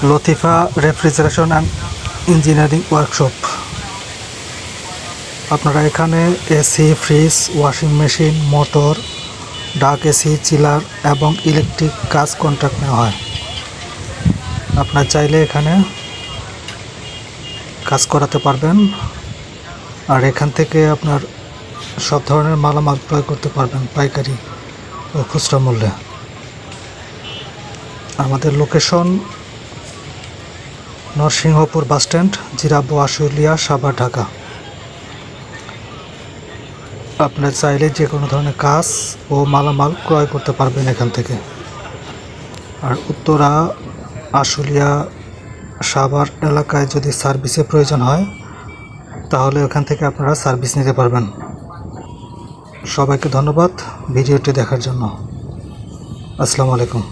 Latifa refrigeration and engineering workshop. আপনারা এখানে AC, fridge, washing machine, motor, ডাক AC, chiller এবং ইলেকট্রিক কাজ কন্ট্রাক্ট নেওয়া হয়। আপনার চাইলে এখানে কাজ করাতে পারবেন, আর এখান থেকে আপনার সব ধরনের মালামাল ক্রয় করতে পারবেন পাইকারি ও খুচরা মূল্যে। আমাদের লোকেশন নরসিংহপুর বাসস্ট্যান্ড, জিরাবো, আশুলিয়া, সাভার, ঢাকা। আপনার চাইলে যে কোনো ধরনের কাজ ও মালামাল ক্রয় করতে পারবেন এখান থেকে। আর উত্তরা, আশুলিয়া, সাভার এলাকায় যদি সার্ভিসের প্রয়োজন হয় তাহলে ওখান থেকে আপনারা সার্ভিস নিতে পারবেন। সবাইকে ধন্যবাদ ভিডিওটি দেখার জন্য। আসসালামু আলাইকুম।